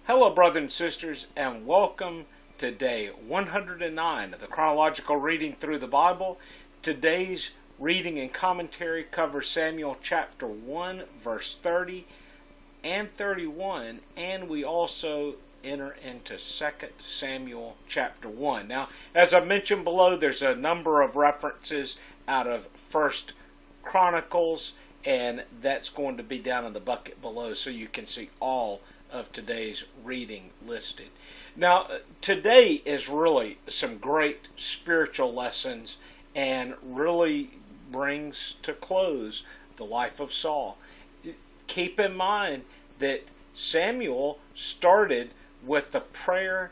Hello, brothers and sisters, and welcome to day 109 of the Chronological Reading Through the Bible. Today's reading and commentary covers Samuel chapter 1, verse 30 and 31, and we also enter into 2 Samuel chapter 1. Now, as I mentioned below, there's a number of references out of 1 Chronicles, and that's going to be down in the bucket below so you can see all of today's reading listed. Now, today is really some great spiritual lessons and really brings to close the life of Saul. Keep in mind that Samuel started with the prayer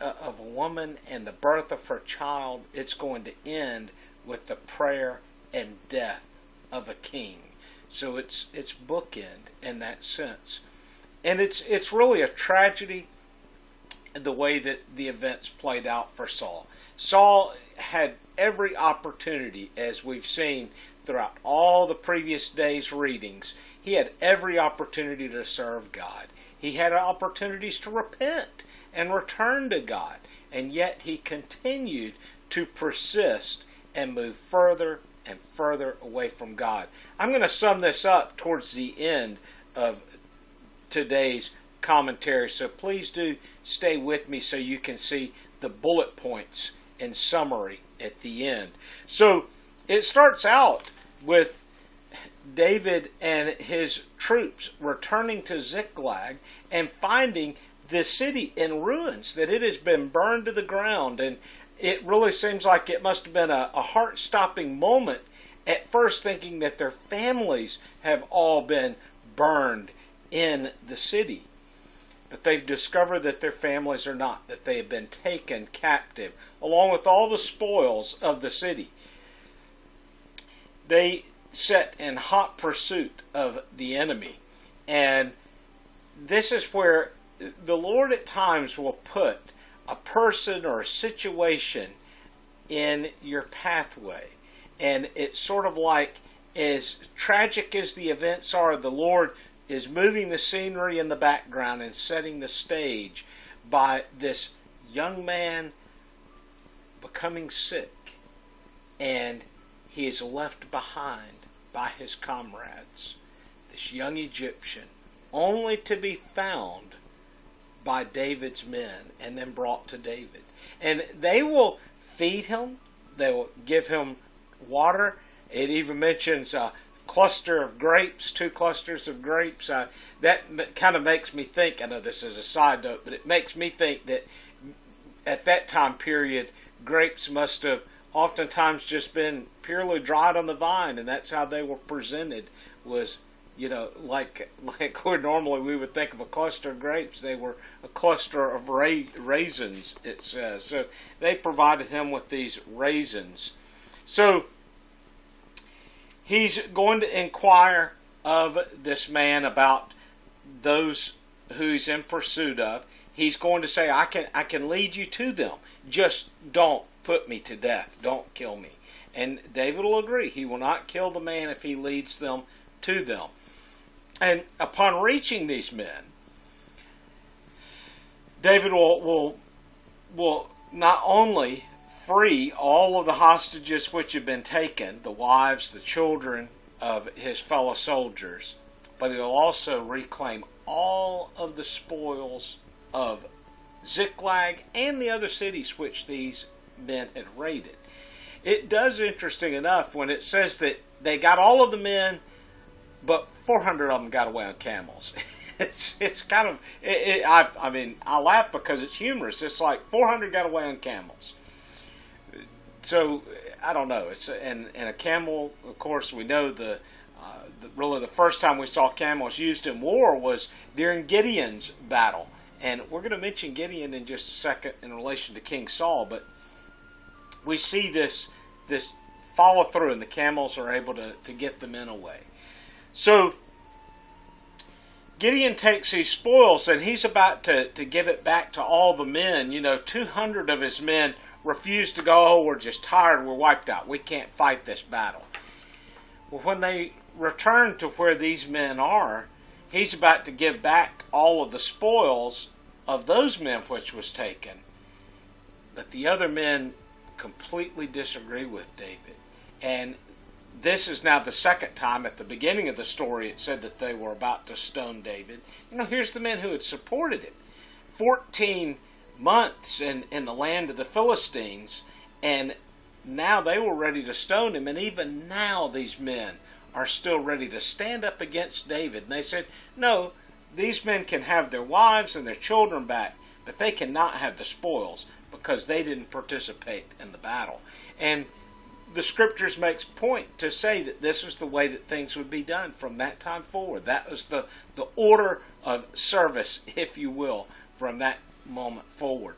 of a woman and the birth of her child. It's going to end with the prayer and death of a king. So it's bookend in that sense. And it's really a tragedy the way that the events played out for Saul. Saul had every opportunity, as we've seen throughout all the previous days' readings, he had every opportunity to serve God. He had opportunities to repent and return to God. And yet he continued to persist and move further and further away from God. I'm going to sum this up towards the end of today's commentary, so please do stay with me so you can see the bullet points in summary at the end. So it starts out with David and his troops returning to Ziklag and finding the city in ruins, that it has been burned to the ground. And it really seems like it must have been a heart-stopping moment at first, thinking that their families have all been burned in the city. But they've discovered that their families are not, that they have been taken captive, along with all the spoils of the city. They set in hot pursuit of the enemy. And this is where the Lord at times will put a person or a situation in your pathway. And it's sort of like, as tragic as the events are, the Lord is moving the scenery in the background and setting the stage by this young man becoming sick, and he is left behind by his comrades, this young Egyptian, only to be found by David's men and then brought to David. And they will feed him, they will give him water. It even mentions cluster of grapes, 2 clusters of grapes. That kind of makes me think, I know this is a side note, but it makes me think that at that time period, grapes must have oftentimes just been purely dried on the vine, and that's how they were presented, was, like where normally we would think of a cluster of grapes. They were a cluster of raisins, it says. So they provided him with these raisins. So he's going to inquire of this man about those who he's in pursuit of. He's going to say, I can lead you to them. Just don't put me to death. Don't kill me. And David will agree. He will not kill the man if he leads them to them. And upon reaching these men, David will not only free all of the hostages which have been taken, the wives, the children of his fellow soldiers, but he'll also reclaim all of the spoils of Ziklag and the other cities which these men had raided. It does, interesting enough, when it says that they got all of the men, but 400 of them got away on camels. It's kind of, I laugh because it's humorous. It's like 400 got away on camels. So I don't know. And a camel, of course, we know really the first time we saw camels used in war was during Gideon's battle. And we're going to mention Gideon in just a second in relation to King Saul, but we see this follow through, and the camels are able to get the men away. So Gideon takes these spoils, and he's about to give it back to all the men. 200 of his men refuse to go. Oh, we're just tired. We're wiped out. We can't fight this battle. Well, when they return to where these men are, he's about to give back all of the spoils of those men which was taken. But the other men completely disagree with David. And this is now the second time. At the beginning of the story, it said that they were about to stone David. Here's the men who had supported him. 14 months in the land of the Philistines, and now they were ready to stone him. And even now these men are still ready to stand up against David. And they said, no, these men can have their wives and their children back, but they cannot have the spoils because they didn't participate in the battle. And the scriptures makes point to say that this was the way that things would be done from that time forward. That was the order of service, if you will, from that moment forward.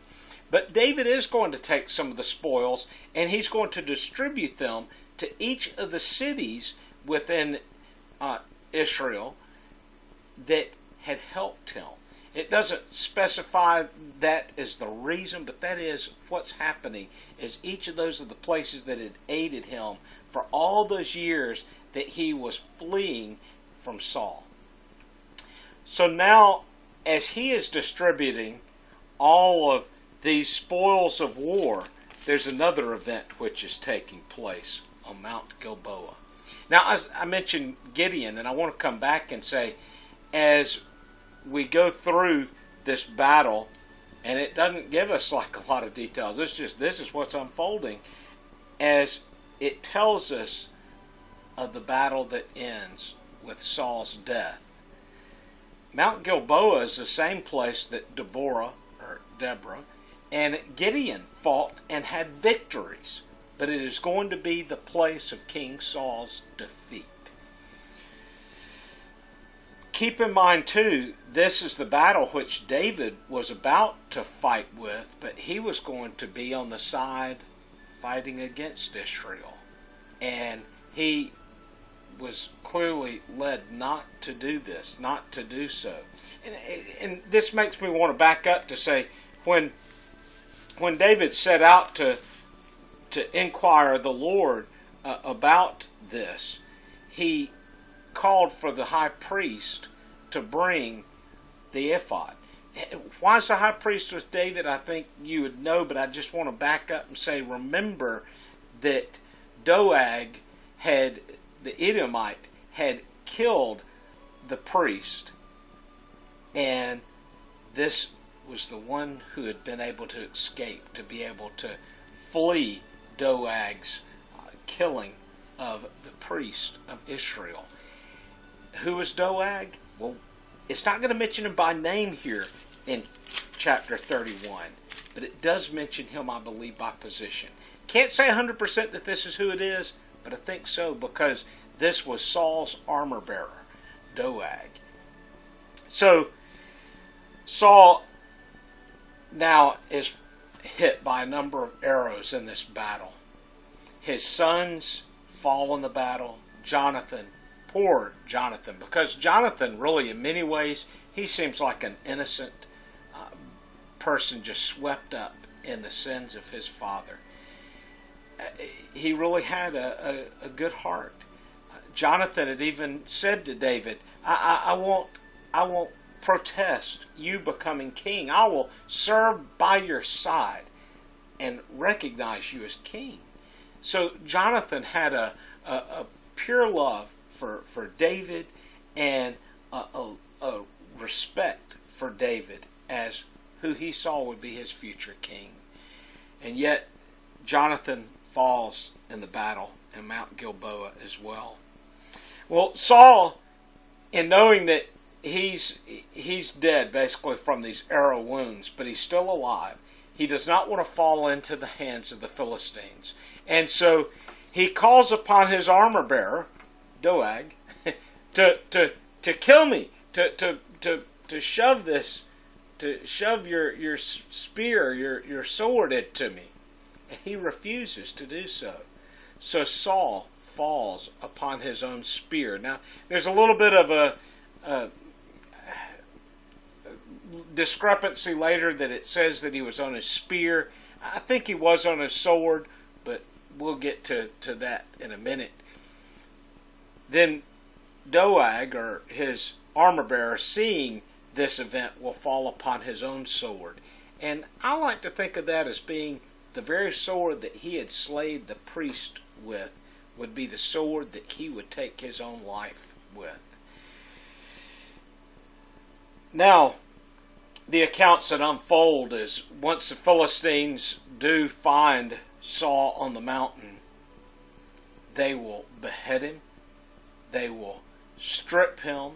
But David is going to take some of the spoils, and he's going to distribute them to each of the cities within Israel that had helped him. It doesn't specify that as the reason, but that is what's happening, is each of those are the places that had aided him for all those years that he was fleeing from Saul. So now, as he is distributing all of these spoils of war, there's another event which is taking place on Mount Gilboa. Now, as I mentioned Gideon, and I want to come back and say, as we go through this battle, and it doesn't give us like a lot of details. It's just this is what's unfolding as it tells us of the battle that ends with Saul's death. Mount Gilboa is the same place that Deborah and Gideon fought and had victories, but it is going to be the place of King Saul's defeat. Keep in mind, too, this is the battle which David was about to fight with, but he was going to be on the side fighting against Israel. And he was clearly led not to do this, not to do so. And this makes me want to back up to say, when David set out to inquire the Lord about this, he called for the high priest to bring the ephod. Why is the high priest with David? I think you would know, but I just want to back up and say, remember that Doeg the Edomite had killed the priest, and this was the one who had been able to escape, to be able to flee Doeg's killing of the priest of Israel. Who is Doeg? Well, it's not going to mention him by name here in chapter 31, but it does mention him, I believe, by position. Can't say 100% that this is who it is, but I think so, because this was Saul's armor bearer, Doeg. So, Saul now is hit by a number of arrows in this battle. His sons fall in the battle. Poor Jonathan, because Jonathan really, in many ways, he seems like an innocent person just swept up in the sins of his father. He really had a good heart. Jonathan had even said to David, I won't protest you becoming king. I will serve by your side and recognize you as king. So Jonathan had a pure love for David and a respect for David as who he saw would be his future king. And yet Jonathan falls in the battle in Mount Gilboa as well. Well, Saul, in knowing that he's dead basically from these arrow wounds, but he's still alive, he does not want to fall into the hands of the Philistines. And so he calls upon his armor bearer, Doeg, to kill me, to shove this, to shove your spear, your sword into me. And he refuses to do so. So Saul falls upon his own spear. Now, there's a little bit of a discrepancy later that it says that he was on his spear. I think he was on his sword, but we'll get to that in a minute. Then Doeg, or his armor bearer, seeing this event, will fall upon his own sword. And I like to think of that as being the very sword that he had slayed the priest with, would be the sword that he would take his own life with. Now, the accounts that unfold is once the Philistines do find Saul on the mountain, they will behead him, they will strip him,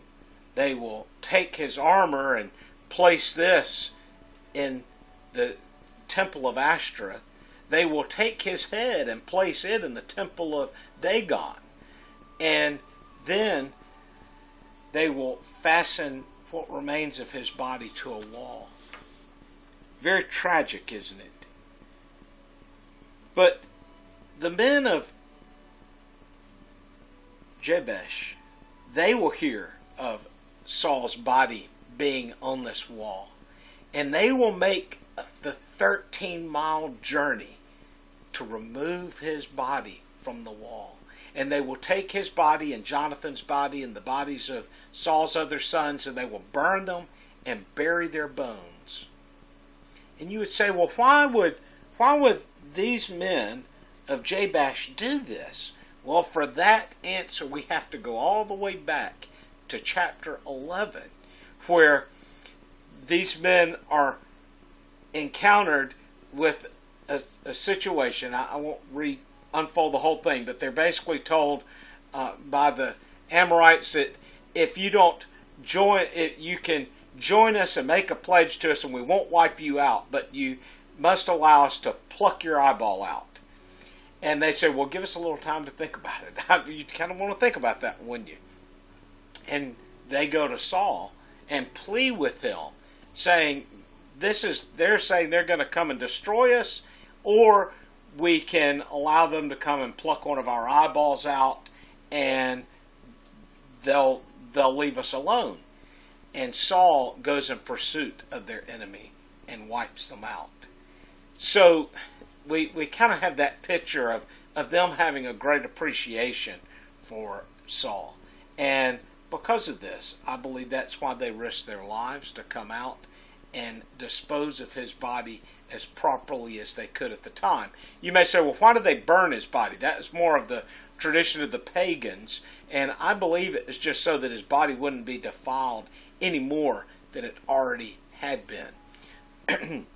they will take his armor and place this in the temple of Ashtoreth. They will take his head and place it in the temple of Dagon. And then they will fasten what remains of his body to a wall. Very tragic, isn't it? But the men of Jabesh, they will hear of Saul's body being on this wall. And they will make the 13-mile journey to remove his body from the wall. And they will take his body and Jonathan's body and the bodies of Saul's other sons, and they will burn them and bury their bones. And you would say, well, why would these men of Jabesh do this? Well, for that answer, we have to go all the way back to chapter 11, where these men are encountered with a situation. I won't unfold the whole thing, but they're basically told by the Amalekites that if you don't join, you can join us and make a pledge to us, and we won't wipe you out, but you must allow us to pluck your eyeball out. And they said, well, give us a little time to think about it. You kind of want to think about that, wouldn't you? And they go to Saul and plead with him, saying, they're saying they're going to come and destroy us, or we can allow them to come and pluck one of our eyeballs out, and they'll leave us alone. And Saul goes in pursuit of their enemy and wipes them out. So we kind of have that picture of them having a great appreciation for Saul. And because of this, I believe that's why they risked their lives to come out and dispose of his body as properly as they could at the time. You may say, well, why did they burn his body? That is more of the tradition of the pagans, and I believe it is just so that his body wouldn't be defiled any more than it already had been.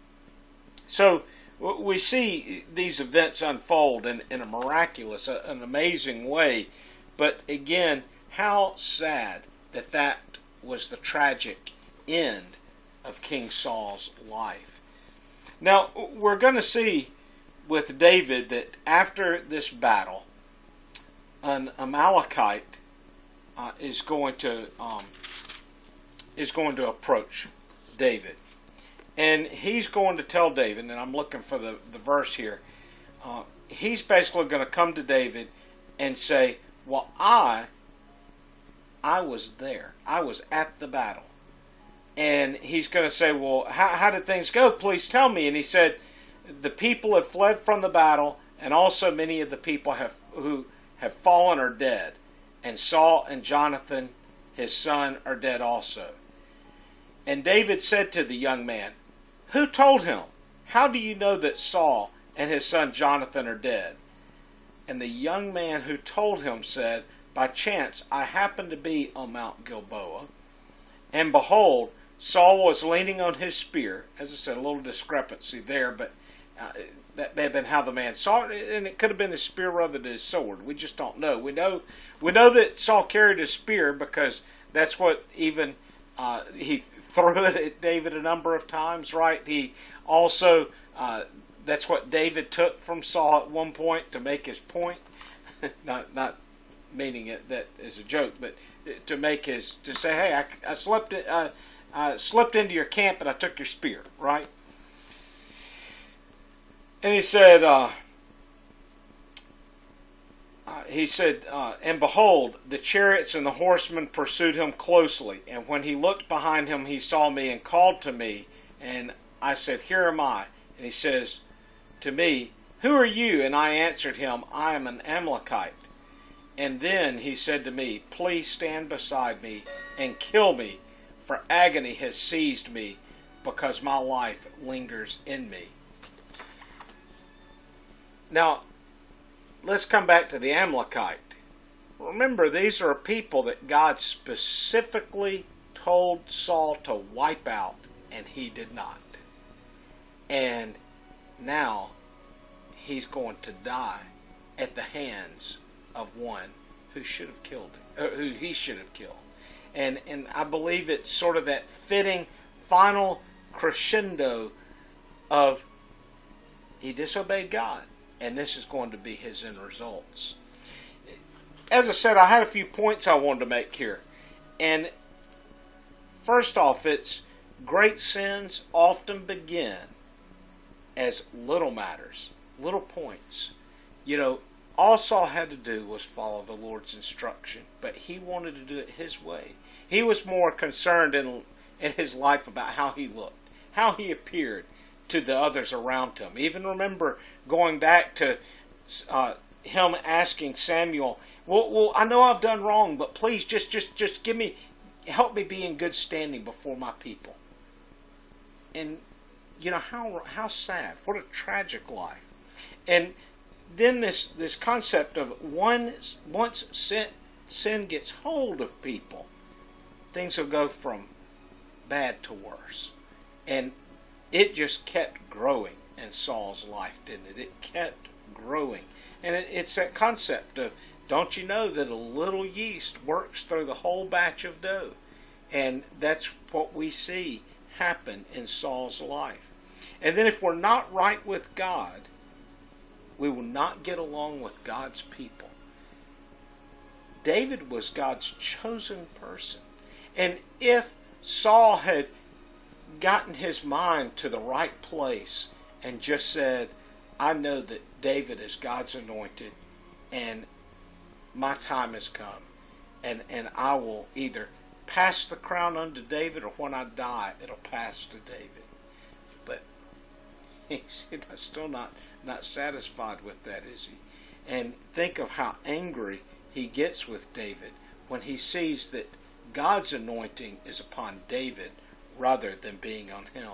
So we see these events unfold in a miraculous, an amazing way, but again, how sad that was the tragic end of King Saul's life. Now, we're going to see with David that after this battle, an Amalekite is going to approach David. And he's going to tell David, and I'm looking for the verse here, he's basically going to come to David and say, well, I was there. I was at the battle. And he's going to say, well, how did things go? Please tell me. And he said, the people have fled from the battle, and also many of the people who have fallen are dead. And Saul and Jonathan, his son, are dead also. And David said to the young man, who told him? How do you know that Saul and his son Jonathan are dead? And the young man who told him said, by chance I happened to be on Mount Gilboa, and behold, Saul was leaning on his spear. As I said, a little discrepancy there, but that may have been how the man saw it, and it could have been his spear rather than his sword. We just don't know. We know that Saul carried his spear because that's what even he threw it at David a number of times, right? He also that's what David took from Saul at one point to make his point. not meaning it that as a joke, but to say, hey, I slipped into your camp and I took your spear, right? And he said, and behold, the chariots and the horsemen pursued him closely. And when he looked behind him, he saw me and called to me. And I said, here am I. And he says to me, who are you? And I answered him, I am an Amalekite. And then he said to me, please stand beside me and kill me, for agony has seized me, because my life lingers in me. Now, let's come back to the Amalekite. Remember, these are a people that God specifically told Saul to wipe out, and he did not. And now he's going to die at the hands of one who should have killed him, who he should have killed. And I believe it's sort of that fitting final crescendo of he disobeyed God, and this is going to be his end results. As I said, I had a few points I wanted to make here. And first off, it's great sins often begin as little matters, little points. You know, all Saul had to do was follow the Lord's instruction, but he wanted to do it his way. He was more concerned in his life about how he looked, how he appeared to the others around him. Even remember going back to him asking Samuel, well, I know I've done wrong, but please just help me be in good standing before my people. And you know, how sad, what a tragic life. And then this concept of once sin gets hold of people, things will go from bad to worse. And it just kept growing in Saul's life, didn't it? It kept growing. And it's that concept of, don't you know that a little yeast works through the whole batch of dough? And that's what we see happen in Saul's life. And then if we're not right with God, we will not get along with God's people. David was God's chosen person. And if Saul had gotten his mind to the right place and just said, I know that David is God's anointed and my time has come, and I will either pass the crown unto David, or when I die it'll pass to David. But he's still not satisfied with that, is he? And think of how angry he gets with David when he sees that God's anointing is upon David rather than being on him.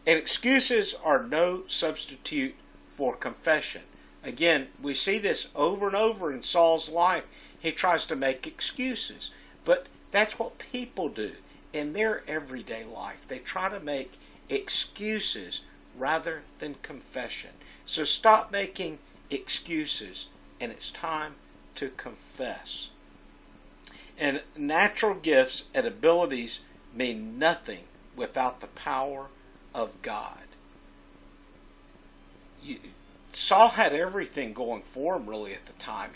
And excuses are no substitute for confession. Again, we see this over and over in Saul's life. He tries to make excuses. But that's what people do in their everyday life. They try to make excuses rather than confession. So stop making excuses, and it's time to confess. And natural gifts and abilities mean nothing without the power of God. Saul had everything going for him really at the time.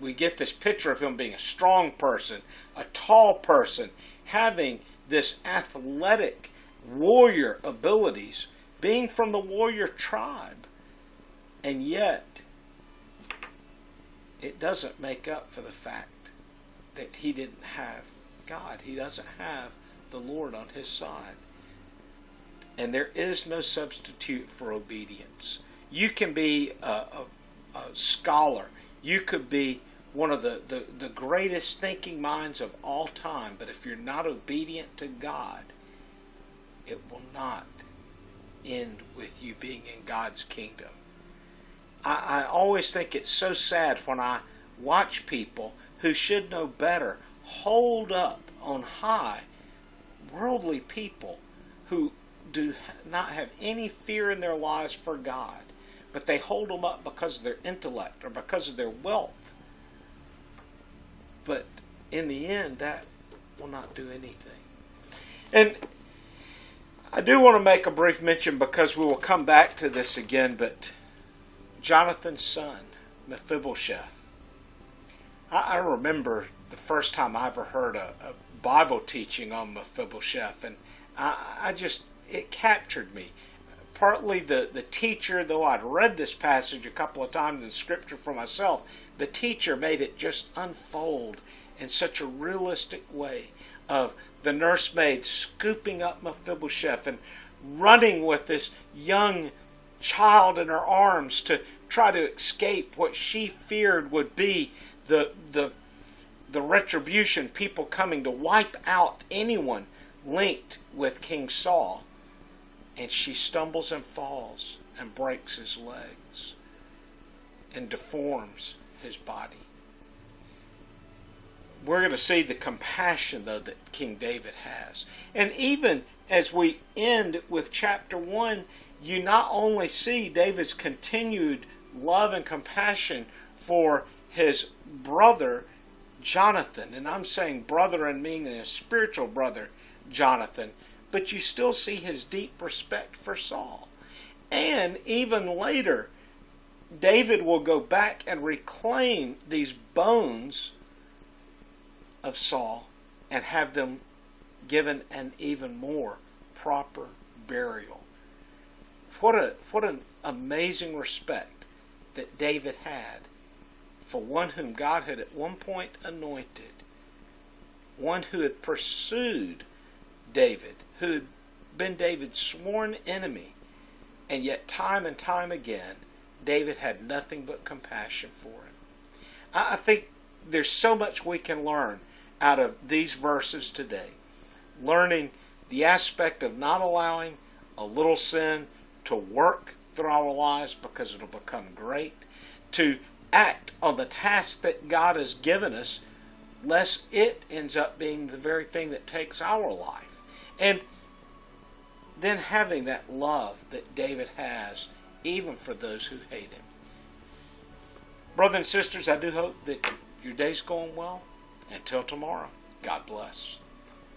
We get this picture of him being a strong person, a tall person, having this athletic warrior abilities, being from the warrior tribe. And yet, it doesn't make up for the fact that he didn't have God. He doesn't have the Lord on his side. And there is no substitute for obedience. You can be a scholar. You could be one of the greatest thinking minds of all time. But if you're not obedient to God, it will not end with you being in God's kingdom. I always think it's so sad when I watch people who should know better hold up on high worldly people who do not have any fear in their lives for God, but they hold them up because of their intellect or because of their wealth. But in the end, that will not do anything. And I do want to make a brief mention, because we will come back to this again, but Jonathan's son, Mephibosheth. I remember the first time I ever heard a Bible teaching on Mephibosheth, and it captured me. Partly the teacher, though I'd read this passage a couple of times in Scripture for myself, the teacher made it just unfold in such a realistic way of the nursemaid scooping up Mephibosheth and running with this young child in her arms to try to escape what she feared would be the retribution, people coming to wipe out anyone linked with King Saul. And she stumbles and falls and breaks his legs and deforms his body. We're going to see the compassion, though, that King David has. And even as we end with chapter 1, you not only see David's continued love and compassion for his brother Jonathan, and I'm saying brother and meaning a spiritual brother Jonathan, but you still see his deep respect for Saul. And even later, David will go back and reclaim these bones of Saul and have them given an even more proper burial. What an amazing respect that David had for one whom God had at one point anointed, one who had pursued David, who had been David's sworn enemy, and yet time and time again David had nothing but compassion for him. I think there's so much we can learn out of these verses today. Learning the aspect of not allowing a little sin to work through our lives because it'll become great. To act on the task that God has given us, lest it ends up being the very thing that takes our life. And then having that love that David has, even for those who hate him. Brothers and sisters, I do hope that your day's going well. Until tomorrow, God bless.